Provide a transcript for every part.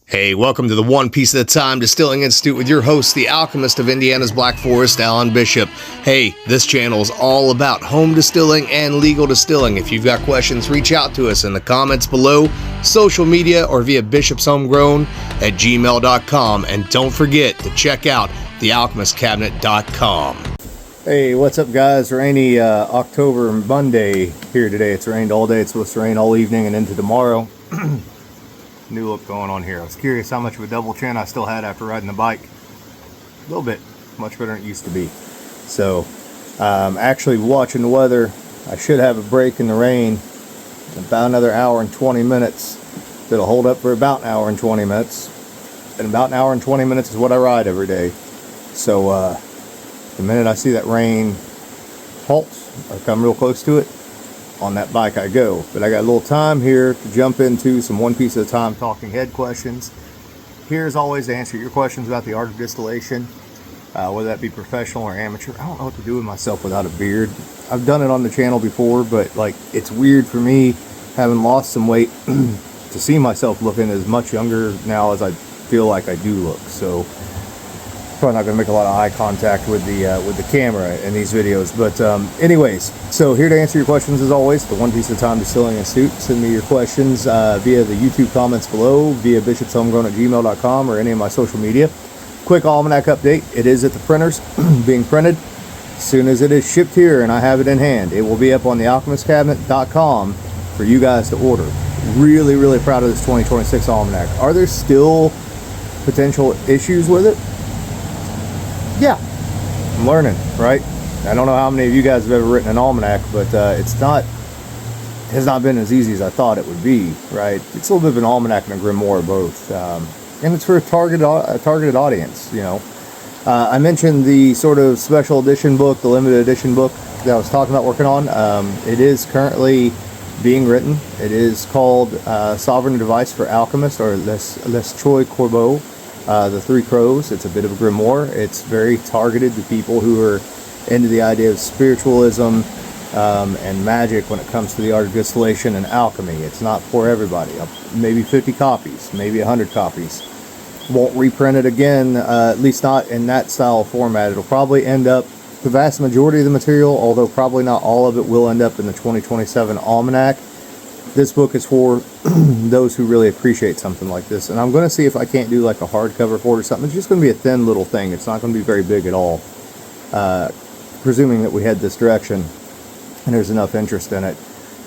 Hey, welcome to the One Piece at a Time Distilling Institute with your host, the alchemist of Indiana's Black Forest, Alan Bishop. Hey, this channel is all about home distilling and legal distilling. If you've got questions, reach out to us in the comments below, social media, or via bishopshomegrown@gmail.com. And don't forget to check out thealchemistcabinet.com. Hey, what's up, guys? Rainy October Monday here today. It's rained all day. It's supposed to rain all evening and into tomorrow. New look going on here. I was curious how much of a double chin I still had after riding the bike. A little bit, much better than it used to be. So, actually watching the weather. I should have a break in the rain in about another hour and 20 minutes. It'll hold up for about an hour and 20 minutes. And about an hour and 20 minutes is what I ride every day. So, the minute I see that rain halts or come real close to it, on that bike I go. But I got a little time here to jump into some one piece at a time talking head questions. Here as always to answer your questions about the art of distillation, whether that be professional or amateur. I don't know what to do with myself without a beard. I've done it on the channel before, but like it's weird for me, having lost some weight, to see myself looking as much younger now as I feel like I do look. So probably not going to make a lot of eye contact with the camera in these videos, but anyways, so here to answer your questions as always, the One Piece at a Time Distilling Institute. Send me your questions via the YouTube comments below, via bishopshomegrown@gmail.com, or any of my social media. Quick almanac update: it is at the printers, being printed. As soon as it is shipped here and I have it in hand, it will be up on thealchemistcabinet.com for you guys to order. Really proud of this 2026 almanac. Are there still potential issues with it? Yeah, I'm learning, right? I don't know how many of you guys have ever written an almanac, but it has not been as easy as I thought it would be, right? It's a little bit of an almanac and a grimoire both, and it's for a targeted audience, you know. I mentioned the sort of special edition book, the limited edition book that I was talking about working on. It is currently being written. It is called Sovereign Device for Alchemists, or Les Trois Corbeaux. The Three Crows. It's a bit of a grimoire. It's very targeted to people who are into the idea of spiritualism and magic when it comes to the art of distillation and alchemy. It's not for everybody. Maybe 50 copies, maybe 100 copies. Won't reprint it again, at least not in that style of format. It'll probably end up, the vast majority of the material, although probably not all of it, will end up in the 2027 Almanac. This book is for those who really appreciate something like this, and I'm going to see if I can't do like a hardcover for it or something. It's just going to be a thin little thing. It's not going to be very big at all, presuming that we head this direction and there's enough interest in it.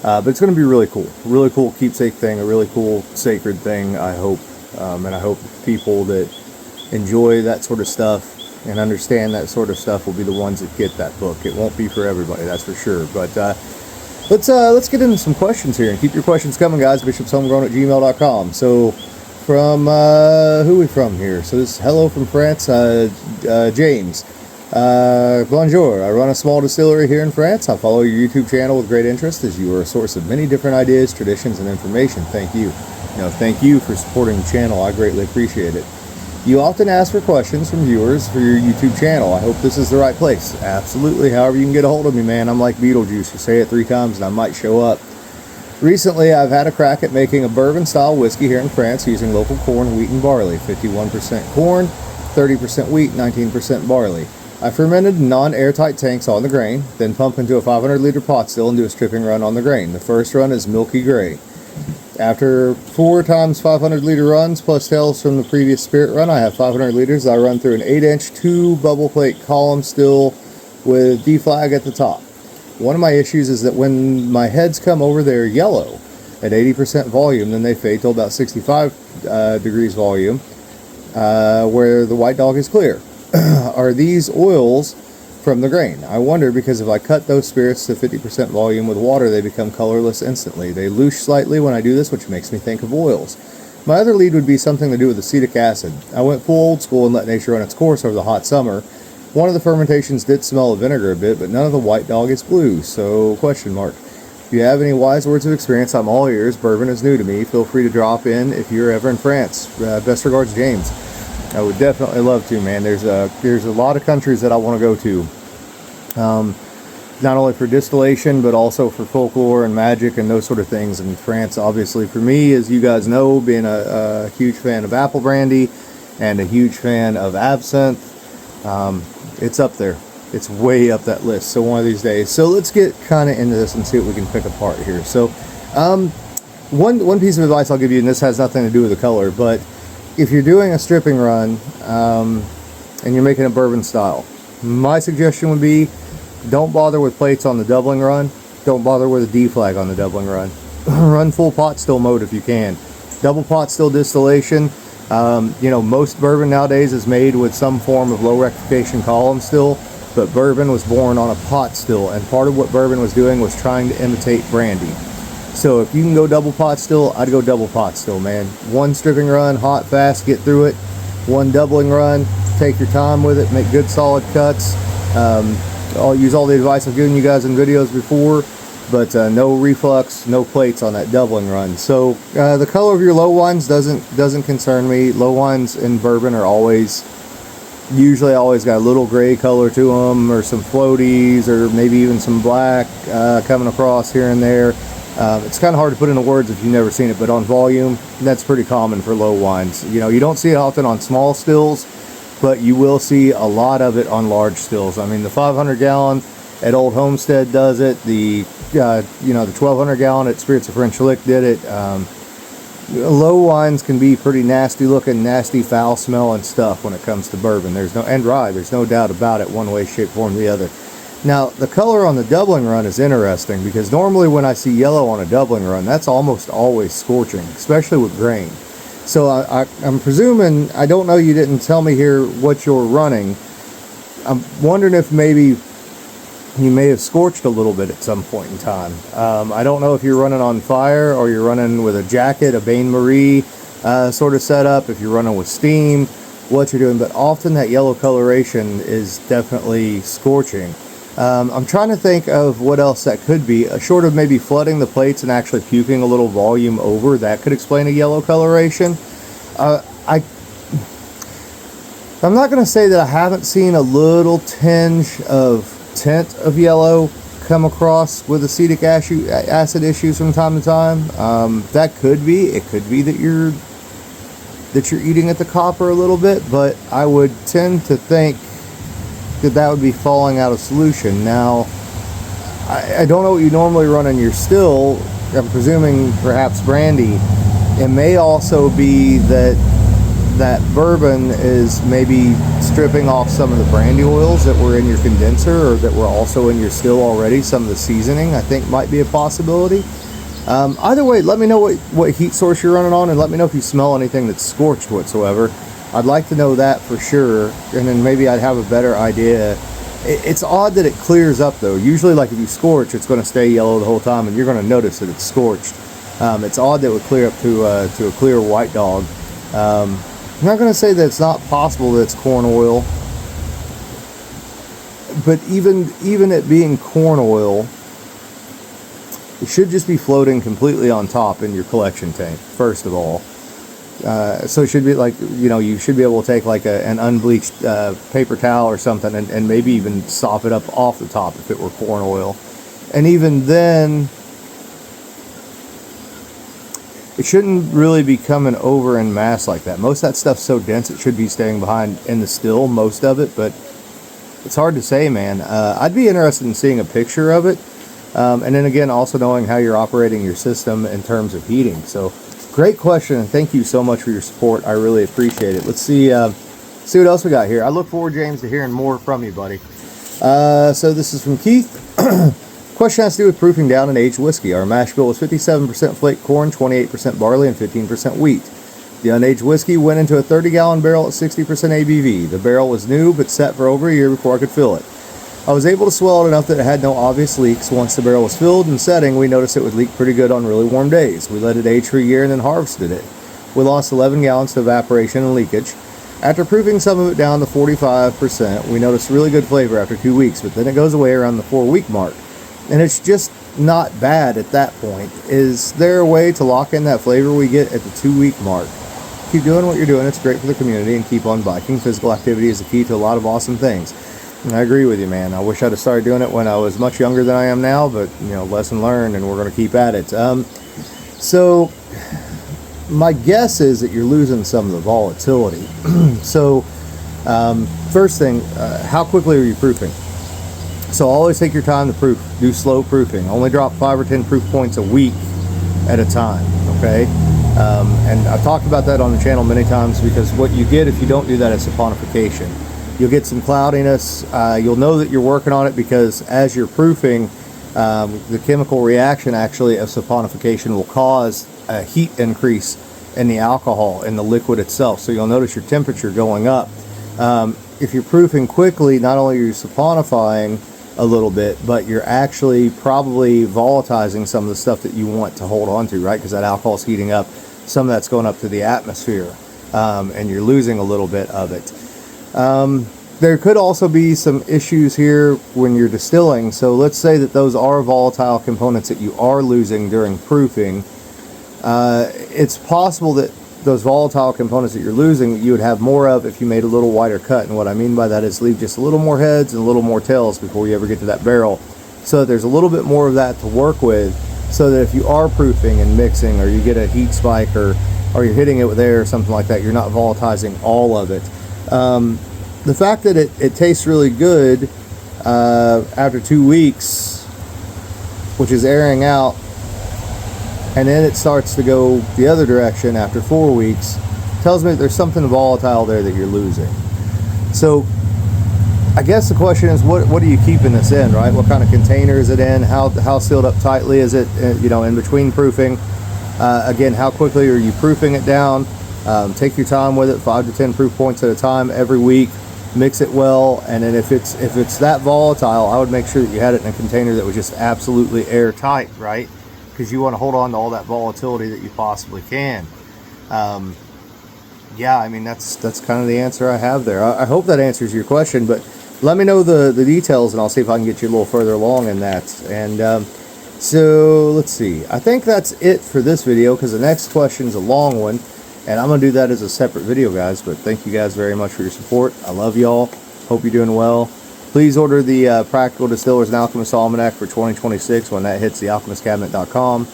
But it's going to be really cool keepsake thing, a really cool sacred thing, I hope. And I hope people that enjoy that sort of stuff and understand that sort of stuff will be the ones that get that book. It won't be for everybody, that's for sure. But let's get into some questions here, and keep your questions coming, guys. bishopshomegrown@gmail.com. So from who are we from here? So this is hello from France, James. Bonjour. I run a small distillery here in France. I follow your YouTube channel with great interest, as you are a source of many different ideas, traditions, and information. Thank you. Thank you for supporting the channel. I greatly appreciate it. You often ask for questions from viewers for your YouTube channel. I hope this is the right place. Absolutely. However you can get a hold of me, man. I'm like Beetlejuice. You say it 3 times and I might show up. Recently, I've had a crack at making a bourbon-style whiskey here in France using local corn, wheat, and barley. 51% corn, 30% wheat, 19% barley. I fermented in non-airtight tanks on the grain, then pump into a 500-liter pot still and do a stripping run on the grain. The first run is milky gray. After 4 times 500-liter runs plus tails from the previous spirit run, I have 500 liters. I run through an 8-inch 2 plate column still with deflag at the top. One of my issues is that when my heads come over, they're yellow at 80% volume, then they fade till about 65 degrees volume, where the white dog is clear. Are these oils from the grain? I wonder, because if I cut those spirits to 50% volume with water, they become colorless instantly. They loosh slightly when I do this, which makes me think of oils. My other lead would be something to do with acetic acid. I went full old school and let nature run its course over the hot summer. One of the fermentations did smell of vinegar a bit, but none of the white dog is blue, so question mark. If you have any wise words of experience, I'm all ears. Bourbon is new to me. Feel free to drop in if you're ever in France. Best regards, James. I would definitely love to, man. There's a lot of countries that I want to go to. not only for distillation, but also for folklore and magic and those sort of things. And France, obviously, for me, as you guys know, being a huge fan of apple brandy and a huge fan of absinthe, it's up there. It's way up that list. So one of these days. So let's get kind of into this and see what we can pick apart here. So one piece of advice I'll give you, and this has nothing to do with the color, but if you're doing a stripping run and you're making a bourbon style, my suggestion would be don't bother with plates on the doubling run. Don't bother with a D flag on the doubling run. Run full pot still mode if you can. Double pot still distillation. You know, most bourbon nowadays is made with some form of low rectification column still, but bourbon was born on a pot still, and part of what bourbon was doing was trying to imitate brandy. So if you can go double pot still, I'd go double pot still, man. One stripping run, hot, fast, get through it. One doubling run, take your time with it, make good solid cuts. I'll use all the advice I've given you guys in videos before, but no reflux, no plates on that doubling run. So the color of your low wines doesn't concern me. Low wines in bourbon are usually always got a little gray color to them, or some floaties, or maybe even some black coming across here and there. It's kind of hard to put into words if you've never seen it, but on volume, that's pretty common for low wines. You know, you don't see it often on small stills, but you will see a lot of it on large stills. I mean, the 500 gallon at Old Homestead does it. The you know, the 1200 gallon at Spirits of French Lick did it. Low wines can be pretty nasty looking, nasty, foul smelling stuff when it comes to bourbon. And rye. There's no doubt about it, one way, shape, form, or the other. Now, the color on the doubling run is interesting because normally when I see yellow on a doubling run, that's almost always scorching, especially with grain. So I'm presuming, I don't know, you didn't tell me here what you're running. I'm wondering if maybe you may have scorched a little bit at some point in time. I don't know if you're running on fire or you're running with a jacket, a bain-marie sort of setup, if you're running with steam, what you're doing, but often that yellow coloration is definitely scorching. I'm trying to think of what else that could be. Short of maybe flooding the plates and actually puking a little volume over, that could explain a yellow coloration. I'm not going to say that I haven't seen a little tinge of tint of yellow come across with acetic acid issues from time to time. That could be. It could be that you're eating at the copper a little bit, but I would tend to think that would be falling out of solution. Now, I don't know what you normally run in your still. I'm presuming perhaps brandy. It may also be that bourbon is maybe stripping off some of the brandy oils that were in your condenser or that were also in your still already. Some of the seasoning, I think, might be a possibility. Either way, let me know what heat source you're running on, and let me know if you smell anything that's scorched whatsoever. I'd like to know that for sure, and then maybe I'd have a better idea. It's odd that it clears up though. Usually, like if you scorch, it's going to stay yellow the whole time, and you're going to notice that it's scorched. It's odd that it would clear up to a clear white dog. I'm not going to say that it's not possible that it's corn oil, but even it being corn oil, it should just be floating completely on top in your collection tank, first of all. So it should be like, you know, you should be able to take like an unbleached paper towel or something and maybe even sop it up off the top if it were corn oil. And even then, it shouldn't really be coming over in mass like that. Most of that stuff's so dense it should be staying behind in the still, most of it, but it's hard to say, man. I'd be interested in seeing a picture of it. And then again, also knowing how you're operating your system in terms of heating. So great question, and thank you so much for your support. I really appreciate it. Let's see what else we got here. I look forward, James, to hearing more from you, buddy. So this is from Keith. Question has to do with proofing down an aged whiskey. Our mash bill was 57% flake corn, 28% barley, and 15% wheat. The unaged whiskey went into a 30-gallon barrel at 60% ABV. The barrel was new, but set for over a year before I could fill it. I was able to swell it enough that it had no obvious leaks. Once the barrel was filled and setting, we noticed it would leak pretty good on really warm days. We let it age for a year and then harvested it. We lost 11 gallons to evaporation and leakage. After proofing some of it down to 45%, we noticed really good flavor after 2 weeks, but then it goes away around the 4-week mark. And it's just not bad at that point. Is there a way to lock in that flavor we get at the 2-week mark? Keep doing what you're doing. It's great for the community, and keep on biking. Physical activity is the key to a lot of awesome things. I agree with you, man. I wish I'd have started doing it when I was much younger than I am now, but lesson learned, and we're going to keep at it. So my guess is that you're losing some of the volatility. So first thing, how quickly are you proofing? So always take your time to proof. Do slow proofing. Only drop 5 or 10 proof points a week at a time, okay? And I've talked about that on the channel many times, because what you get if you don't do that is saponification. You'll get some cloudiness. You'll know that you're working on it, because as you're proofing, the chemical reaction actually of saponification will cause a heat increase in the alcohol in the liquid itself. So you'll notice your temperature going up. If you're proofing quickly, not only are you saponifying a little bit, but you're actually probably volatilizing some of the stuff that you want to hold on to, right? Because that alcohol is heating up. Some of that's going up to the atmosphere, and you're losing a little bit of it. There could also be some issues here when you're distilling. So let's say that those are volatile components that you are losing during proofing. It's possible that those volatile components that you're losing, you would have more of if you made a little wider cut. And what I mean by that is leave just a little more heads and a little more tails before you ever get to that barrel, so that there's a little bit more of that to work with, so that if you are proofing and mixing, or you get a heat spike, or you're hitting it with air or something like that, you're not volatilizing all of it. The fact that it tastes really good after 2 weeks, which is airing out, and then it starts to go the other direction after 4 weeks, tells me that there's something volatile there that you're losing. So I guess the question is, what are you keeping this in, right? What kind of container is it in? How sealed up tightly is it, in between proofing? Again, how quickly are you proofing it down? Take your time with it, 5 to 10 proof points at a time every week. Mix it well, and then if it's that volatile, I would make sure that you had it in a container that was just absolutely airtight, right? Because you want to hold on to all that volatility that you possibly can. Yeah, I mean, that's kind of the answer I have there. I hope that answers your question, but let me know the details, and I'll see if I can get you a little further along in that. And so let's see. I think that's it for this video, because the next question is a long one, and I'm going to do that as a separate video, guys. But thank you guys very much for your support. I love y'all. Hope you're doing well. Please order the Practical Distillers and Alchemist Almanac for 2026 when that hits thealchemistcabinet.com.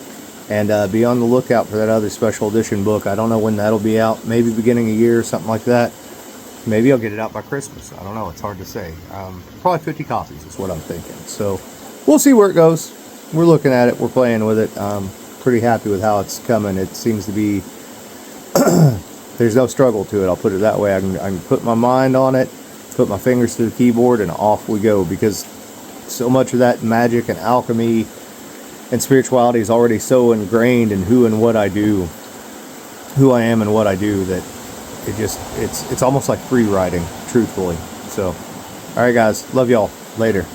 And be on the lookout for that other special edition book. I don't know when that'll be out. Maybe beginning of year or something like that. Maybe I'll get it out by Christmas. I don't know. It's hard to say. Probably 50 copies is what I'm thinking. So we'll see where it goes. We're looking at it. We're playing with it. Pretty happy with how it's coming. It seems to be... there's no struggle to it. I'll put it that way. I can put my mind on it, put my fingers to the keyboard, and off we go, because so much of that magic and alchemy and spirituality is already so ingrained in who and what I do, who I am and what I do, that it's almost like free writing, truthfully. So all right, guys, love y'all. Later.